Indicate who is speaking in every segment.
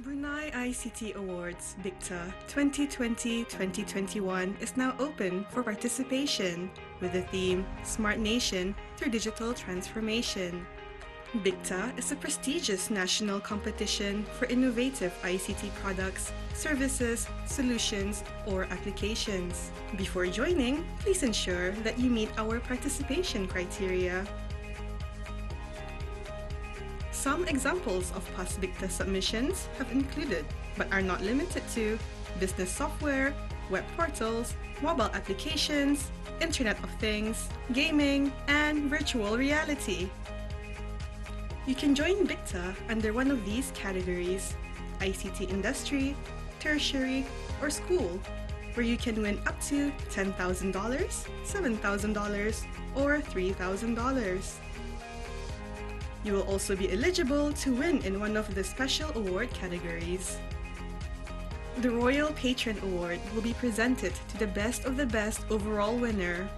Speaker 1: Brunei ICT Awards BICTA 2020-2021 is now open for participation with the theme Smart Nation through Digital Transformation. BICTA is a prestigious national competition for innovative ICT products, services, solutions, or applications. Before joining, please ensure that you meet our participation criteria. Some examples of past BICTA submissions have included, but are not limited to, business software, web portals, mobile applications, Internet of Things, gaming, and virtual reality. You can join BICTA under one of these categories: ICT industry, tertiary, or school, where you can win up to $10,000, $7,000, or $3,000. You will also be eligible to win in one of the special award categories. The Royal Patron Award will be presented to the best of the best overall winner.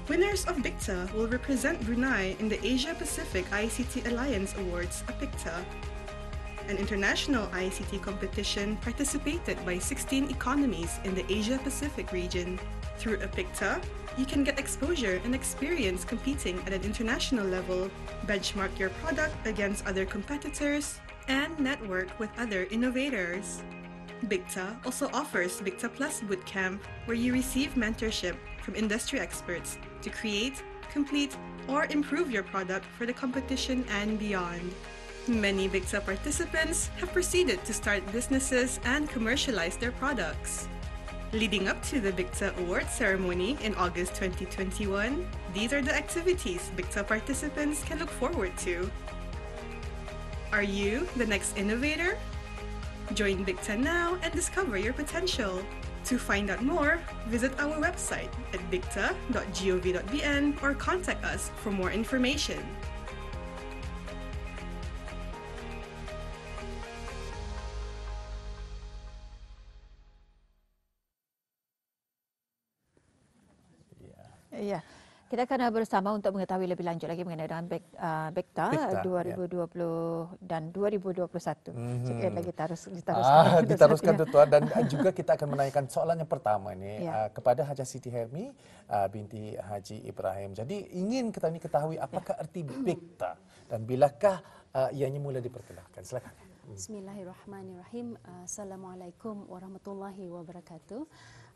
Speaker 1: Winners of BICTA will represent Brunei in the Asia-Pacific ICT Alliance Awards, APICTA, an international ICT competition participated by 16 economies in the Asia-Pacific region. Through APICTA, you can get exposure and experience competing at an international level, benchmark your product against other competitors, and network with other innovators. BICTA also offers BICTA Plus Bootcamp, where you receive mentorship from industry experts to create, complete, or improve your product for the competition and beyond. Many BICTA participants have proceeded to start businesses and commercialize their products. Leading up to the BICTA Award ceremony in August 2021, these are the activities BICTA participants can look forward to. Are you the next innovator? Join BICTA now and discover your potential. To find out more, visit our website at bicta.gov.bn or contact us for more information.
Speaker 2: Ya, kita akan bersama untuk mengetahui lebih lanjut lagi mengenai dengan BICTA 2020 dan 2021. Sekali lagi diteruskan.
Speaker 3: Diteruskan Tuan, dan juga kita akan menanyakan soalan yang pertama ini kepada Haja Siti Hermi binti Haji Ibrahim. Jadi ingin kita ketahui apakah erti BICTA dan bilakah ianya mula diperkenalkan. Silakan.
Speaker 4: Bismillahirrahmanirrahim. Assalamualaikum warahmatullahi wabarakatuh.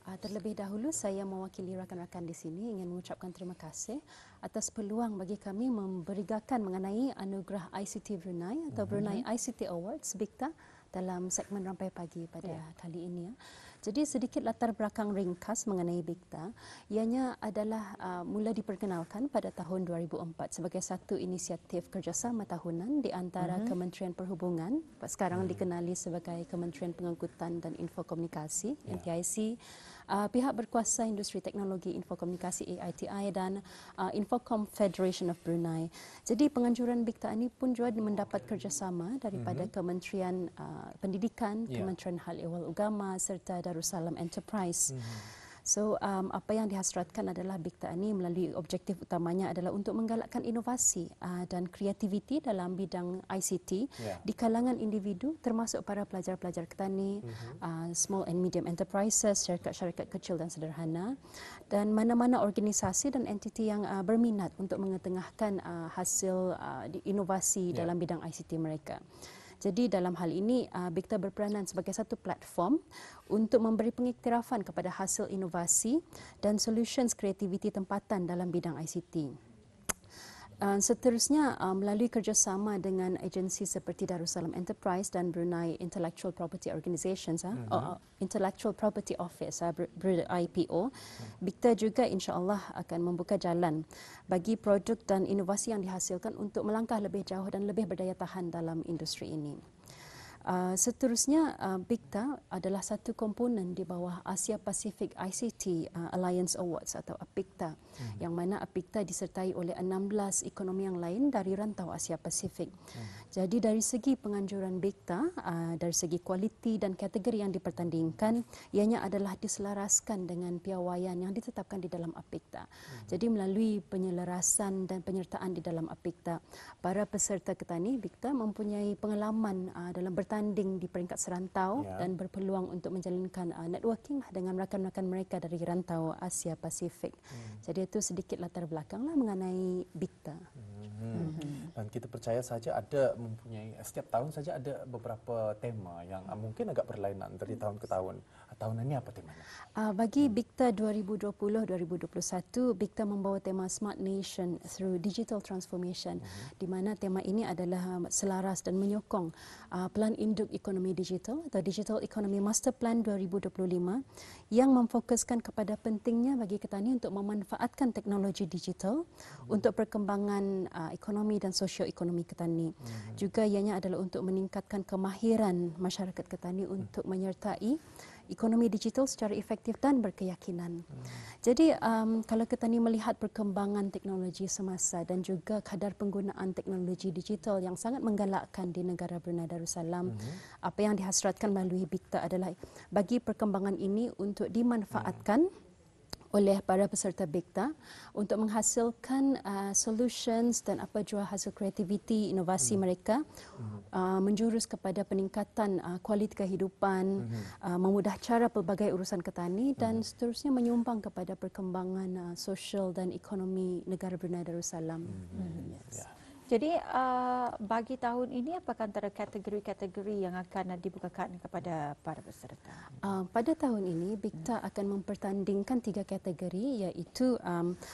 Speaker 4: Terlebih dahulu saya mewakili rakan-rakan di sini ingin mengucapkan terima kasih atas peluang bagi kami memberigakan mengenai anugerah ICT Brunei atau Brunei ICT Awards BICTA dalam segmen Rampai Pagi pada kali ini. Jadi sedikit latar belakang ringkas mengenai BICTA. Ianya adalah mula diperkenalkan pada tahun 2004 sebagai satu inisiatif kerjasama tahunan di antara Kementerian Perhubungan, sekarang dikenali sebagai Kementerian Pengangkutan dan Infokomunikasi, NTIC, pihak berkuasa industri teknologi infokomunikasi AITI dan Infocom Federation of Brunei. Jadi penganjuran BICTA ini pun juga mendapat kerjasama daripada Kementerian Pendidikan, Kementerian Hal Ehwal Agama serta Darussalam Enterprise. So apa yang dihasratkan adalah BICTA ini melalui objektif utamanya adalah untuk menggalakkan inovasi dan kreativiti dalam bidang ICT di kalangan individu termasuk para pelajar-pelajar ketani, small and medium enterprises, syarikat-syarikat kecil dan sederhana, dan mana-mana organisasi dan entiti yang berminat untuk mengetengahkan hasil inovasi dalam bidang ICT mereka. Jadi dalam hal ini BICTA berperanan sebagai satu platform untuk memberi pengiktirafan kepada hasil inovasi dan solutions kreativiti tempatan dalam bidang ICT. Seterusnya melalui kerjasama dengan agensi seperti Darussalam Enterprise dan Brunei Intellectual Property Organizations, Intellectual Property Office, Brunei IPO, BICTA juga insya-Allah akan membuka jalan bagi produk dan inovasi yang dihasilkan untuk melangkah lebih jauh dan lebih berdaya tahan dalam industri ini. Seterusnya, BIKTA adalah satu komponen di bawah Asia Pacific ICT Alliance Awards atau APIKTA, yang mana APIKTA disertai oleh 16 ekonomi yang lain dari rantau Asia Pasifik. Jadi dari segi penganjuran BIKTA, dari segi kualiti dan kategori yang dipertandingkan, ianya adalah diselaraskan dengan piawaian yang ditetapkan di dalam APIKTA. Jadi melalui penyelarasan dan penyertaan di dalam APIKTA, para peserta ketani BIKTA mempunyai pengalaman dalam bertanding di peringkat serantau dan berpeluang untuk menjalinkan networking dengan rakan-rakan mereka dari rantau Asia Pasifik. Jadi itu sedikit latar belakanglah mengenai BIKTA.
Speaker 3: Dan kita percaya saja ada mempunyai setiap tahun saja ada beberapa tema yang mungkin agak berlainan dari tahun ke tahun. Tahun ini apa temanya?
Speaker 4: Bagi BIKTA 2020-2021, BIKTA membawa tema Smart Nation through Digital Transformation, di mana tema ini adalah selaras dan menyokong Plan Induk Ekonomi Digital atau Digital Economy Master Plan 2025 yang memfokuskan kepada pentingnya bagi ketani untuk memanfaatkan teknologi digital untuk perkembangan ekonomi dan sosioekonomi ketani. Juga ianya adalah untuk meningkatkan kemahiran masyarakat ketani untuk menyertai ekonomi digital secara efektif dan berkeyakinan. Jadi kalau ketani melihat perkembangan teknologi semasa dan juga kadar penggunaan teknologi digital yang sangat menggalakkan di negara Brunei Darussalam, apa yang dihasratkan melalui BIKTA adalah bagi perkembangan ini untuk dimanfaatkan oleh para peserta BIKTA untuk menghasilkan solutions dan apa jua hasil kreativiti inovasi mereka menjurus kepada peningkatan kualiti kehidupan, memudah cara pelbagai urusan ketani dan seterusnya menyumbang kepada perkembangan sosial dan ekonomi negara Brunei Darussalam.
Speaker 2: Jadi bagi tahun ini apakah antara kategori-kategori yang akan dibukakan kepada para peserta?
Speaker 4: Pada tahun ini BIKTA akan mempertandingkan 3 kategori, iaitu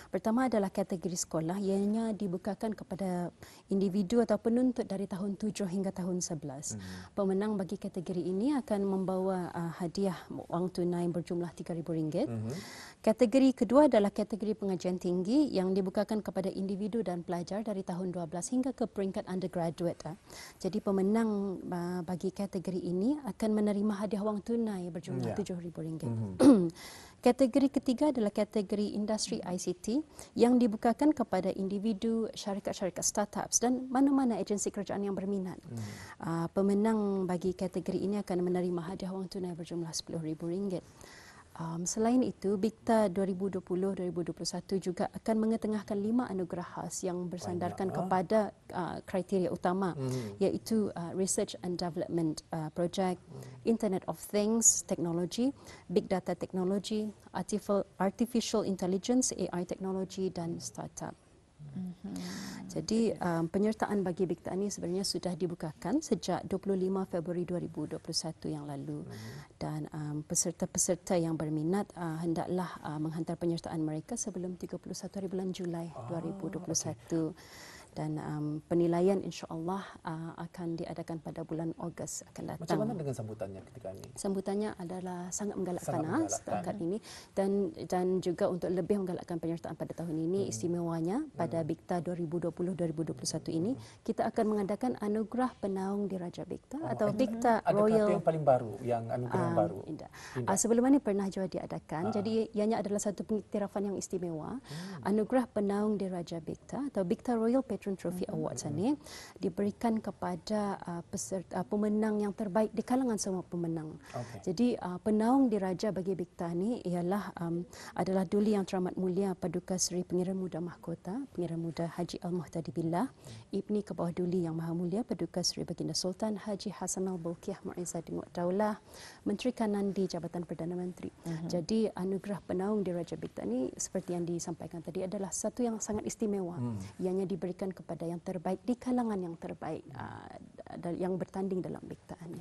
Speaker 4: pertama adalah kategori sekolah, ianya dibukakan kepada individu atau penuntut dari tahun 7 hingga tahun 11. Pemenang bagi kategori ini akan membawa hadiah wang tunai berjumlah RM3,000. Kategori kedua adalah kategori pengajian tinggi yang dibukakan kepada individu dan pelajar dari tahun 12 hingga ke peringkat undergraduate. Jadi pemenang bagi kategori ini akan menerima hadiah wang tunai berjumlah RM7,000. Kategori ketiga adalah kategori industri ICT yang dibukakan kepada individu, syarikat-syarikat startups dan mana-mana agensi kerajaan yang berminat. Pemenang bagi kategori ini akan menerima hadiah wang tunai berjumlah RM10,000. Selain itu, BIKTA 2020-2021 juga akan mengetengahkan 5 anugerah khas yang bersandarkan kepada kriteria utama, iaitu Research and Development Project, Internet of Things Technology, Big Data Technology, Artificial Intelligence AI Technology dan Startup. Jadi penyertaan bagi BIKTA ini sebenarnya sudah dibukakan sejak 25 Februari 2021 yang lalu, dan peserta-peserta yang berminat hendaklah menghantar penyertaan mereka sebelum 31 hari bulan Julai 2021. Dan penilaian insya-Allah akan diadakan pada bulan Ogos akan datang.
Speaker 3: Macam mana dengan sambutannya ketika ini?
Speaker 4: Sambutannya adalah sangat menggalakkan setakat ini, dan juga untuk lebih menggalakkan penyertaan pada tahun ini, istimewanya pada BIKTA 2020-2021 ini kita akan mengadakan anugerah penaung Diraja BIKTA atau BIKTA Royal.
Speaker 3: Adakah yang paling baru, yang anugerah yang baru?
Speaker 4: Sebelum ini pernah juga diadakan. Jadi ianya adalah satu pengiktirafan yang istimewa. Anugerah penaung Diraja BIKTA atau BIKTA Royal Patron Trophy Awards ini diberikan kepada peserta pemenang yang terbaik di kalangan semua pemenang. Jadi penaung diraja bagi BIKTA ini ialah adalah Duli Yang Teramat Mulia Paduka Seri Pengiran Muda Mahkota, Pengiran Muda Haji Al-Muhtadi Billah, Ibni ke bawah Duli Yang Maha Mulia Paduka Seri Baginda Sultan Haji Hassanal Bolkiah Mu'izzadin Daulah, Menteri Kanan di Jabatan Perdana Menteri. Jadi anugerah penaung diraja BIKTA ini seperti yang disampaikan tadi adalah satu yang sangat istimewa. Ianya diberikan kepada yang terbaik di kalangan yang terbaik yang bertanding dalam BIKTA ini.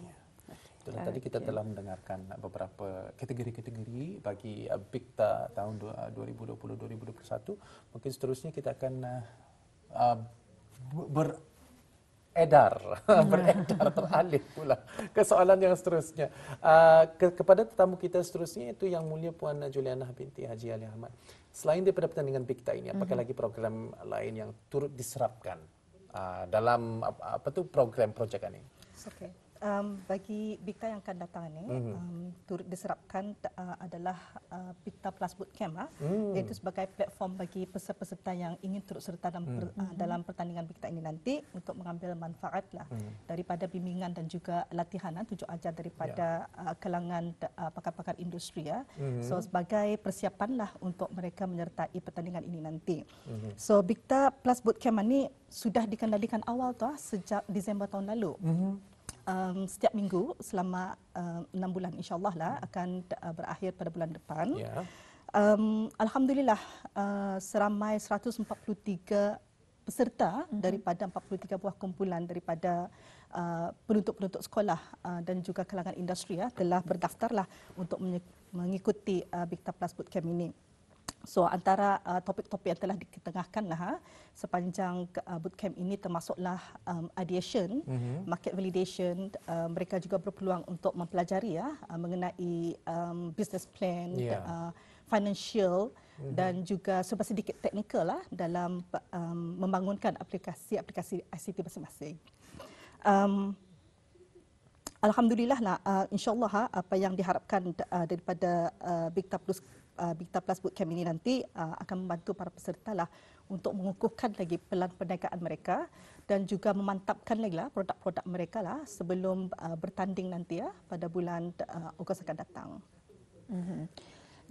Speaker 3: Itulah tadi kita telah mendengarkan beberapa kategori-kategori bagi BIKTA tahun 2020-2021. Mungkin seterusnya kita akan beredar teralih pula ke soalan yang seterusnya. Kepada tetamu kita seterusnya, itu Yang Mulia Puan Juliana binti Haji Ali Ahmad. Selain daripada pertandingan BIKTA ini, apakah lagi program lain yang turut diserapkan dalam program projek ini?
Speaker 1: Okay.
Speaker 5: bagi Bikta yang akan datang ini, turut diserapkan adalah Bikta Plus Bootcamp, iaitu sebagai platform bagi peserta-peserta yang ingin turut serta dalam pertandingan Bikta ini nanti untuk mengambil manfaat lah daripada bimbingan dan juga latihan tunjuk ajar daripada kalangan pakar-pakar industri ya. So sebagai persiapan lah untuk mereka menyertai pertandingan ini nanti. So Bikta Plus Bootcamp ini sudah dikendalikan awal sejak Disember tahun lalu. Setiap minggu selama 6 bulan insyaAllah lah akan berakhir pada bulan depan. Alhamdulillah seramai 143 peserta daripada 43 buah kumpulan daripada penuntut-penuntut sekolah dan juga kalangan industri telah berdaftarlah untuk mengikuti Bikta Plus Bootcamp ini. So antara topik-topik yang telah diketengahkan sepanjang bootcamp ini termasuklah ideation, market validation. Mereka juga berpeluang untuk mempelajari mengenai business plan, financial dan juga serba sedikit teknikal dalam membangunkan aplikasi ICT masing-masing. Alhamdulillah insyaAllah apa yang diharapkan daripada Bikta Plus Bootcamp ini nanti akan membantu para peserta untuk mengukuhkan lagi pelan perniagaan mereka dan juga memantapkan lagi produk-produk mereka sebelum bertanding nanti pada bulan Ogos akan datang.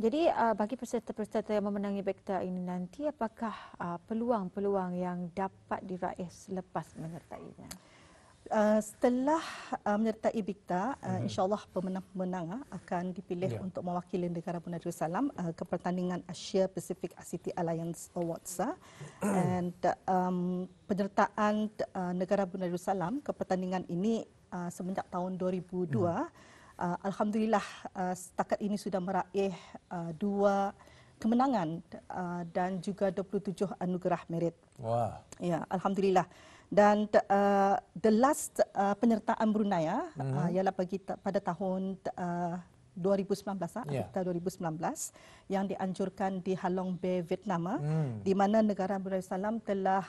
Speaker 2: Jadi bagi peserta-peserta yang memenangi Bikta ini nanti, apakah peluang-peluang yang dapat diraih selepas menyertainya?
Speaker 5: Setelah menyertai Bikta, insyaAllah pemenang-pemenang akan dipilih untuk mewakili negara Brunei Darussalam ke pertandingan Asia Pacific ICT Alliance Awards. And penyertaan negara Brunei Darussalam ke pertandingan ini semenjak tahun 2002, alhamdulillah setakat ini sudah meraih 2 kemenangan dan juga 27 anugerah merit.
Speaker 3: Wah.
Speaker 5: Ya, alhamdulillah. Dan the last penyertaan Brunei ialah pada tahun 2019, Bikta 2019 yang dianjurkan di Halong Bay, Vietnam, di mana negara Brunei Darussalam telah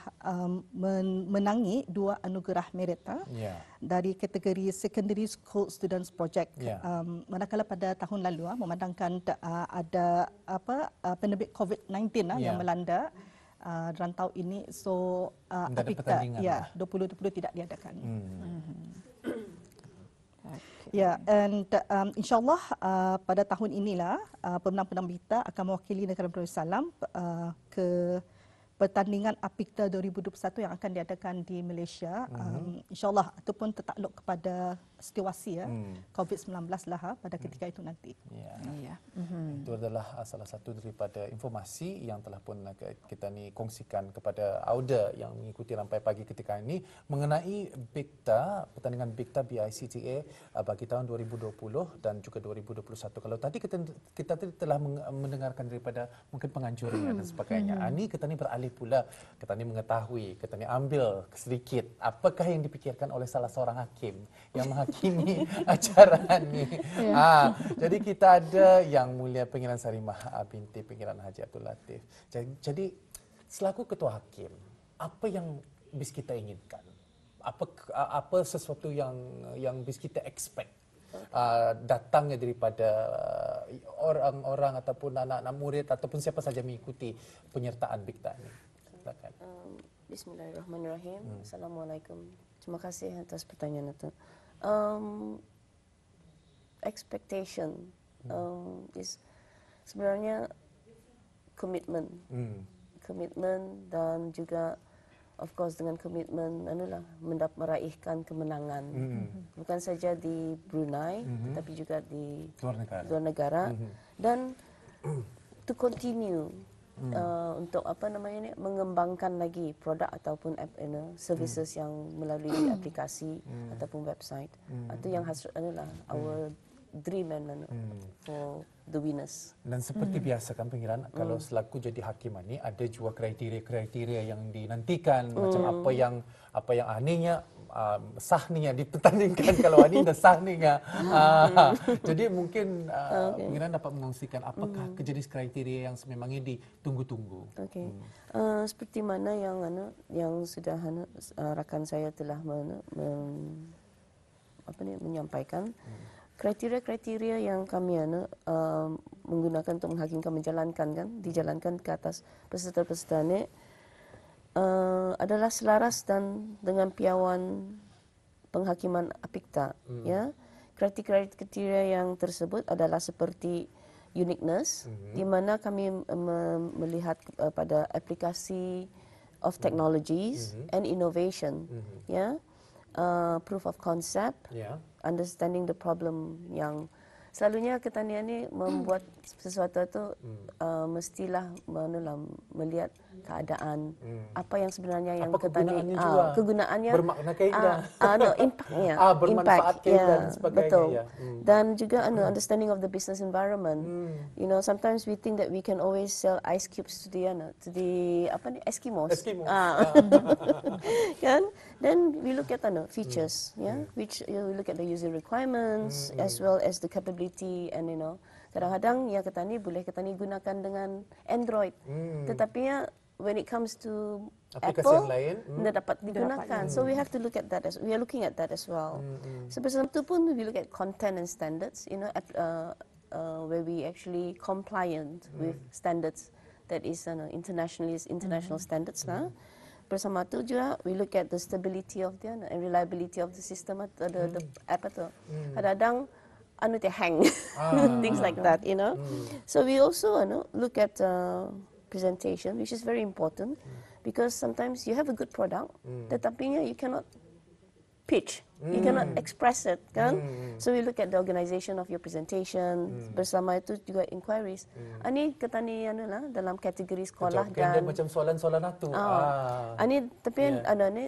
Speaker 5: menangi 2 anugerah merit dari kategori Secondary School Students Project. Manakala pada tahun lalu memandangkan ada pandemik COVID-19 yang melanda rantau ini, so Bikta 2020 tidak diadakan. Ya, and insyaAllah pada tahun inilah pemenang-pemenang Bikta akan mewakili negara Brunei Darussalam ke pertandingan Apikta 2021 yang akan diadakan di Malaysia. InsyaAllah ataupun tertakluk kepada situasi COVID-19 pada ketika itu nanti.
Speaker 3: Itu adalah salah satu daripada informasi yang telah pun kita ni kongsikan kepada auda yang mengikuti rampai pagi ketika ini mengenai Bikta, pertandingan Bikta BICTA bagi tahun 2020 dan juga 2021. Kalau tadi kita telah mendengarkan daripada mungkin penganjurnya dan sebagainya. Ini kita ni beralih pula, kita ni mengetahui, kita ni ambil sedikit apakah yang dipikirkan oleh salah seorang hakim yang menghakimi acara ini. Jadi kita ada Yang Mulia Pangeran Sarimah binti Pangeran Haji Abdul Latif. Jadi selaku ketua hakim, apa yang bis kita inginkan? Apa sesuatu yang bis kita expect datangnya daripada orang-orang ataupun anak-anak murid ataupun siapa saja mengikuti penyertaan Bikta ini? Silakan.
Speaker 6: Bismillahirrahmanirrahim. Assalamualaikum. Terima kasih atas pertanyaan itu. Expectation is sebenarnya komitmen, dan juga of course dengan komitmen meraihkan kemenangan, bukan saja di Brunei, tapi juga di luar negara, dan to continue untuk mengembangkan lagi produk ataupun services yang melalui aplikasi ataupun website. Itu yang adalah our dream and for the winners.
Speaker 3: Dan seperti biasa kan Pangeran, kalau selaku jadi hakim ini ada juga kriteria-kriteria yang dinantikan, macam apa yang anehnya sahnya dipertandingkan kalau ani dah sahnya. Jadi mungkin Pangeran dapat mengongsikan apakah jenis kriteria yang sememangnya ditunggu-tunggu.
Speaker 6: Okey. Seperti mana yang sudah rakan saya telah menyampaikan kriteria-kriteria yang kami menggunakan untuk menghakimkan dijalankan ke atas peserta-peserta ni adalah selaras dan dengan piawai penghakiman APIKTA. Ya, kriteria yang tersebut adalah seperti uniqueness, di mana kami melihat pada aplikasi of technologies and innovation, ya, proof of concept, understanding the problem. Yang selalunya ketanian ni membuat sesuatu tu mestilah melihat keadaan apa yang sebenarnya yang kegunaannya
Speaker 3: bermakna keindah,
Speaker 6: impactnya,
Speaker 3: bermanfaat keindah dan sebagainya.
Speaker 6: Betul. Dan juga understanding of the business environment. You know, sometimes we think that we can always sell ice cubes to the Eskimos. Kan? Then we look at features, which we look at the user requirements as well as the capability, and kadang-kadang ya ketani boleh ketani gunakan dengan Android. Tetapi ya when it comes to
Speaker 3: aplikasi
Speaker 6: Apple,
Speaker 3: yang lain
Speaker 6: tidak dapat digunakan. So we have to look at that we are looking at that as well. Sebesar itu pun we look at content and standards, where we actually compliant with standards that is international standards lah. Bersama itu juga we look at the stability of the and reliability of the system atau the app itu. Kadang-kadang hang, things like that, So we also look at presentation, which is very important, because sometimes you have a good product, tetapi you cannot pitch, you cannot express it, kan? So we look at the organization of your presentation, bersama itu juga inquiries. Ani ketani dalam kategori sekolah dan
Speaker 3: macam soalan-soalan itu.
Speaker 6: Ani tapi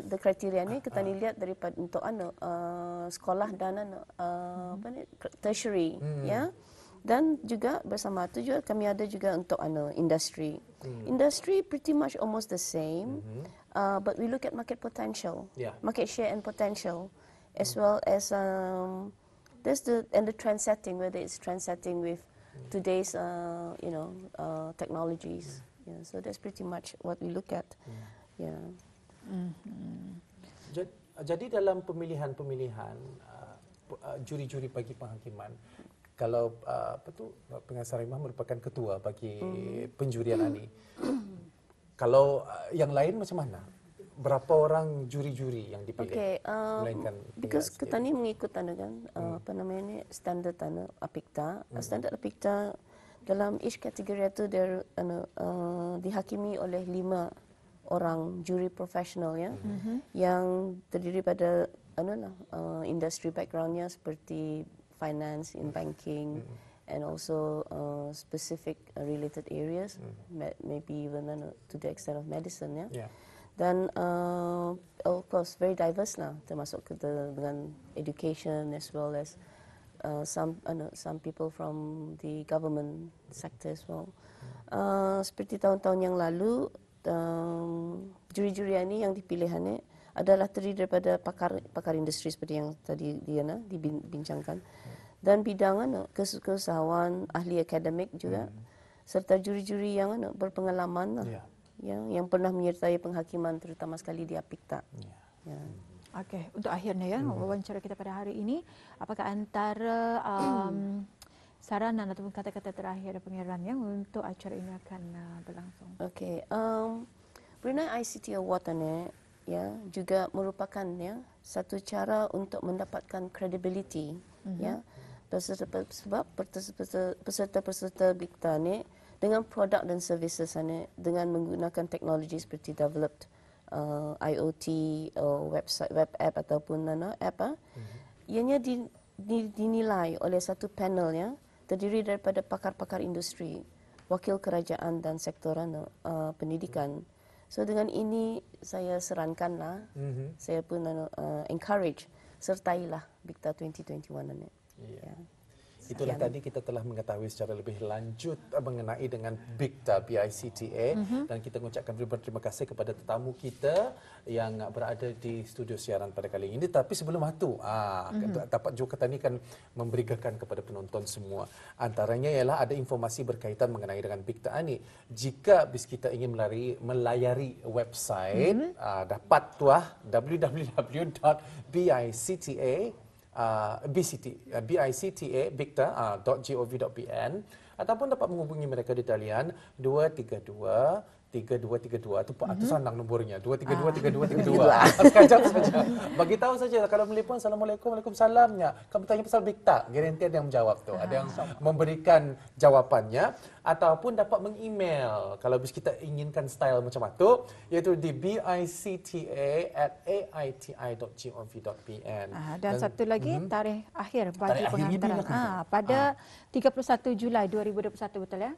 Speaker 6: the kriteria ni ketani lihat daripada untuk sekolah dan tertiary, ya. Dan juga bersama itu juga kami ada juga untuk industry. Industry pretty much almost the same, but we look at market potential, market share and potential, as well as there's the trend setting, whether it's trend setting with today's technologies. Yeah, so that's pretty much what we look at. Yeah.
Speaker 3: Jadi dalam pemilihan juri-juri bagi penghakiman, kalau Pengasas Harimah merupakan ketua bagi penjurian ini, kalau yang lain macam mana? Berapa orang juri-juri yang dipilih?
Speaker 6: Okay, because kita ni mengikut standard APIKTA. Standard APIKTA dalam each kategori itu dihakimi oleh 5 orang juri profesional, ya, yang terdiri pada industry backgroundnya seperti finance, in banking, and also specific related areas, maybe even to the extent of medicine, ya. Dan of course very diverse lah, termasuk dengan education as well as some people from the government sector as well. Seperti tahun-tahun yang lalu, juri-juri ini yang dipilihannya adalah terdiri daripada pakar industri seperti yang tadi Diana dibincangkan, dan bidang keusahawan, ahli akademik juga, serta juri-juri yang berpengalaman, yang pernah menyertai penghakiman terutama sekali di APIKTA.
Speaker 2: Okey, untuk akhirnya wawancara kita pada hari ini, apakah antara saranan ataupun kata-kata terakhir pengirannya untuk acara ini akan berlangsung?
Speaker 6: Okey, Brunei ICT Award juga merupakan satu cara untuk mendapatkan credibility, sebab peserta-peserta BIKTA ni dengan produk dan services dengan menggunakan teknologi seperti developed IoT, website, web app ataupun app, ianya dinilai oleh satu panel terdiri daripada pakar-pakar industri, wakil kerajaan dan sektor pendidikan. So dengan ini saya serankanlah, saya pun encourage, sertailah BIKTA 2021 ini.
Speaker 3: Itulah tadi kita telah mengetahui secara lebih lanjut mengenai dengan BIKTA, BICTA, dan kita mengucapkan terima kasih kepada tetamu kita yang berada di studio siaran pada kali ini. Tapi sebelum itu, dapat juga tadi kan memberikan kepada penonton semua. Antaranya ialah ada informasi berkaitan mengenai dengan BIKTA ini. Jika bis kita ingin melayari website, dapat tuah www.bicta bicta.gov.pn ataupun dapat menghubungi mereka di talian 232 3232 itu senang nombornya 232 sekejap saja bagi tahu saja kalau melipun assalamualaikum waalaikumsalamnya kamu tanya pasal bicta garanti ada yang menjawab tu ada yang memberikan jawapannya ataupun dapat mengemail kalau kita inginkan style macam itu iaitu di bicta@aiti.gov.pn
Speaker 2: dan satu lagi tarikh akhir bagi penghantaran pada 31 Julai 2021 betul ya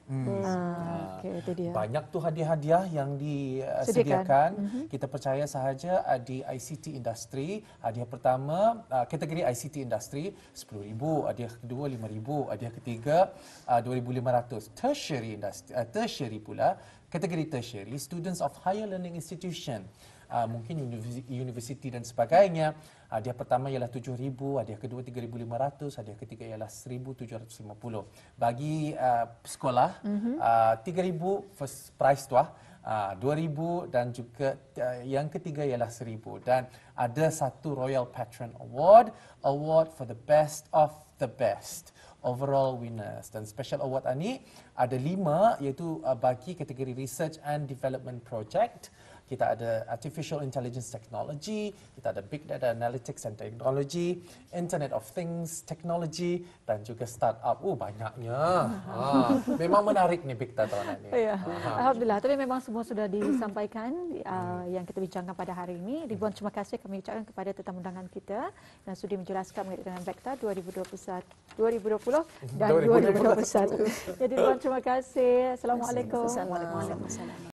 Speaker 2: okey itu dia
Speaker 3: banyak tu hadiah yang disediakan. Kita percaya sahaja di ICT industri, hadiah pertama kategori ICT industri 10,000, hadiah kedua 5,000, hadiah ketiga 2,500. Tertiary pula, kategori tertiary, students of higher learning institution. Mungkin universiti dan sebagainya. Hadiah pertama ialah 7,000, hadiah kedua 3,500, hadiah ketiga ialah 1,750. Bagi sekolah 3,000 first prize tu 2,000 dan juga yang ketiga ialah 1,000 dan ada satu Royal Patron Award for the best of the best overall winners dan special award ini ada 5 iaitu bagi kategori research and development project. Kita ada Artificial Intelligence Technology, kita ada Big Data Analytics and Technology, Internet of Things Technology dan juga Startup. Banyaknya. Memang menarik nih Big Data ini.
Speaker 2: Ya. Alhamdulillah, tapi memang semua sudah disampaikan yang kita bincangkan pada hari ini. Ribuan terima kasih kami ucapkan kepada tetamu undangan kita yang sudah menjelaskan mengenai dengan Bicta 2020 dan 2021. Jadi ribuan terima kasih. Assalamualaikum.
Speaker 6: Waalaikumsalam.